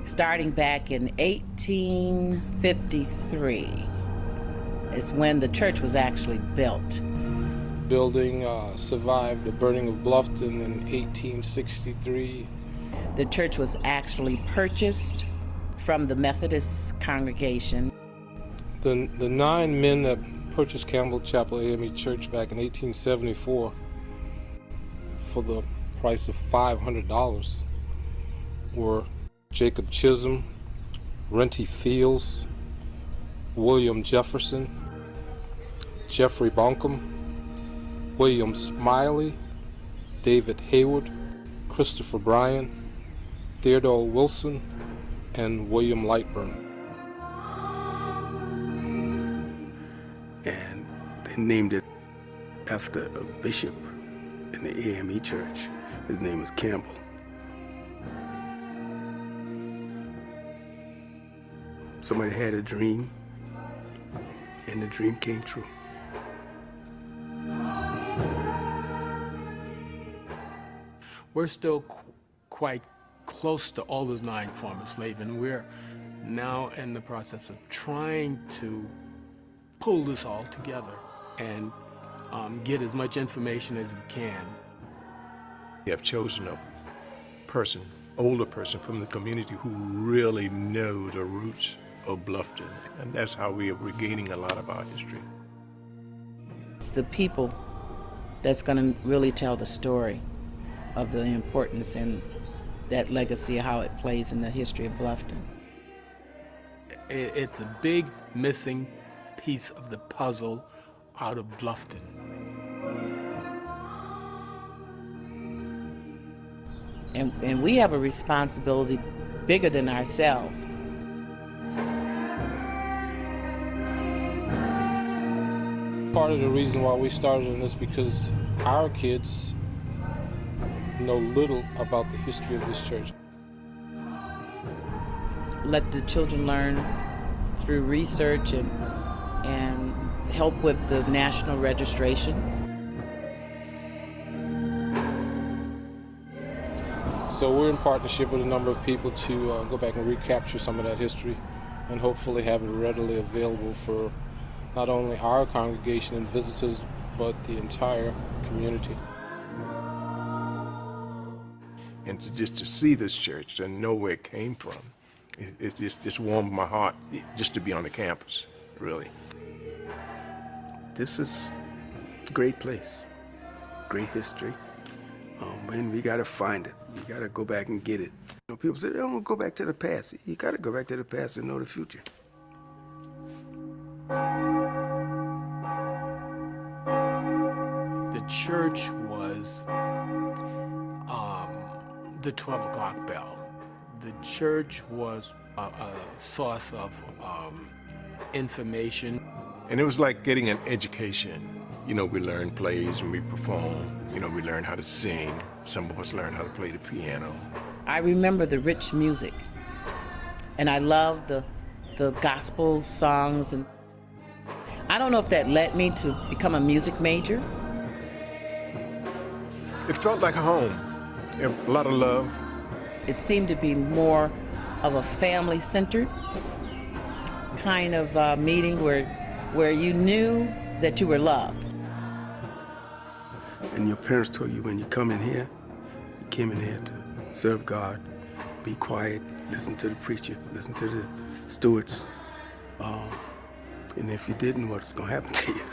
starting back in 1853 is when the church was actually built. Building survived the burning of Bluffton in 1863. The church was actually purchased from the Methodist congregation. The 9 men that purchased Campbell Chapel AME Church back in 1874 for the price of $500 were Jacob Chisholm, Renty Fields, William Jefferson, Jeffrey Bonkum, William Smiley, David Hayward, Christopher Bryan, Theodore Wilson, and William Lightburn. And they named it after a bishop in the AME church. His name was Campbell. Somebody had a dream, and the dream came true. We're still quite close to all those 9 former slaves, and we're now in the process of trying to pull this all together and get as much information as we can. We have chosen a person, older person from the community who really know the roots of Bluffton, and that's how we are regaining a lot of our history. It's the people that's going to really tell the story of the importance and that legacy, how it plays in the history of Bluffton. It's a big missing piece of the puzzle out of Bluffton. And we have a responsibility bigger than ourselves. Part of the reason why we started in this because our kids know little about the history of this church. Let the children learn through research and help with the national registration. So we're in partnership with a number of people to go back and recapture some of that history and hopefully have it readily available for not only our congregation and visitors, but the entire community. And just to see this church and know where it came from, it's just warmed my heart just to be on the campus, really. This is a great place, great history, and we gotta find it. We gotta go back and get it. You know, people say, "I don't go back to the past." You gotta go back to the past and know the future. The church was the 12 o'clock bell. The church was a source of information. And it was like getting an education. You know, we learn plays and we perform. You know, we learn how to sing. Some of us learn how to play the piano. I remember the rich music, and I love the gospel songs. And I don't know if that led me to become a music major. It felt like home. A lot of love. It seemed to be more of a family-centered kind of meeting where you knew that you were loved. And your parents told you when you come in here, you came in here to serve God, be quiet, listen to the preacher, listen to the stewards. And if you didn't, what's going to happen to you?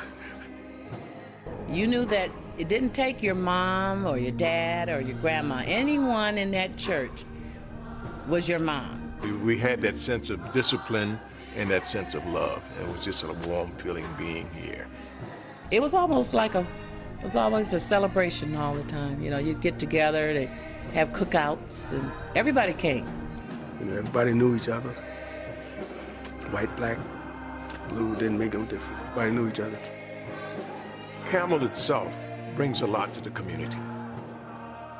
You knew that it didn't take your mom or your dad or your grandma. Anyone in that church was your mom. We had that sense of discipline and that sense of love. It was just a warm feeling being here. It was almost like it was always a celebration all the time. You know, you'd get together, they have cookouts, and everybody came. You know, everybody knew each other. White, black, blue, didn't make no difference. Everybody knew each other. Campbell itself brings a lot to the community.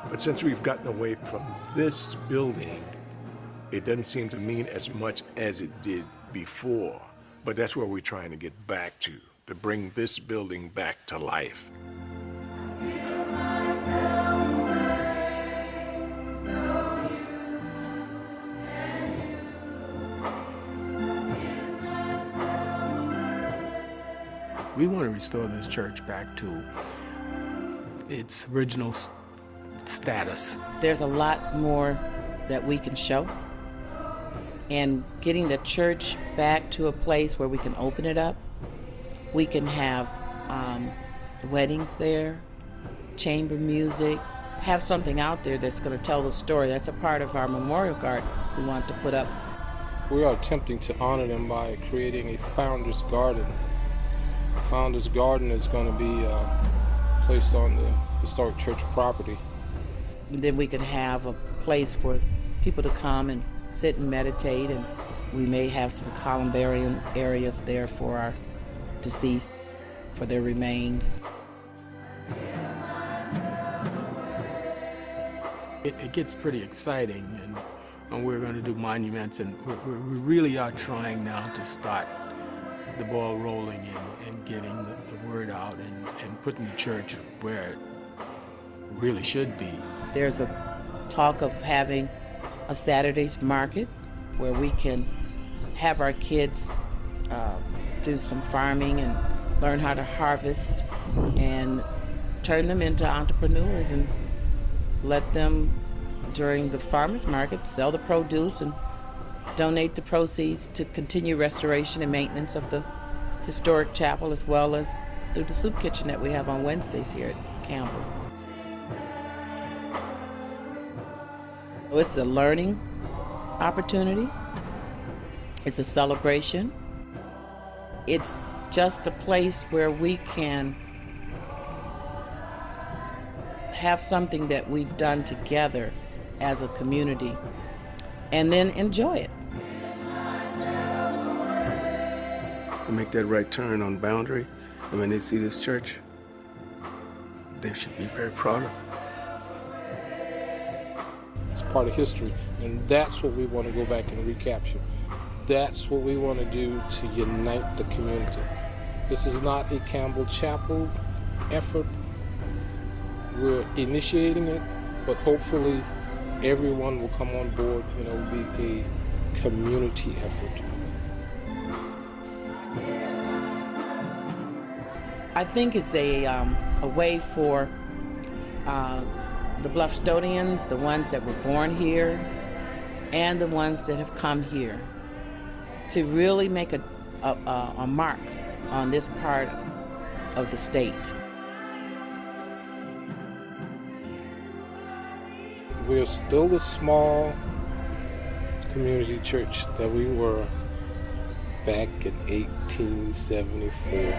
But since we've gotten away from this building, it doesn't seem to mean as much as it did before. But that's where we're trying to get back to bring this building back to life. We want to restore this church back to its original status. There's a lot more that we can show, and getting the church back to a place where we can open it up. We can have weddings there, chamber music, have something out there that's going to tell the story. That's a part of our memorial garden we want to put up. We are attempting to honor them by creating a Founder's Garden. Founder's Garden is going to be placed on the historic church property. And then we can have a place for people to come and sit and meditate, and we may have some columbarium areas there for our deceased, for their remains. It gets pretty exciting, and we're going to do monuments, and we really are trying now to start the ball rolling and getting the word out and putting the church where it really should be. There's a talk of having a Saturday's market where we can have our kids do some farming and learn how to harvest and turn them into entrepreneurs, and let them, during the farmers market, sell the produce and donate the proceeds to continue restoration and maintenance of the historic chapel, as well as through the soup kitchen that we have on Wednesdays here at Campbell. It's a learning opportunity. It's a celebration. It's just a place where we can have something that we've done together as a community and then enjoy it. To make that right turn on Boundary, and when they see this church, they should be very proud of it. It's part of history, and that's what we want to go back and recapture. That's what we want to do to unite the community. This is not a Campbell Chapel effort. We're initiating it, but hopefully everyone will come on board and it will be a community effort. I think it's a way for the Bluffstonians, the ones that were born here, and the ones that have come here, to really make a mark on this part of the state. We're still the small community church that we were back in 1874.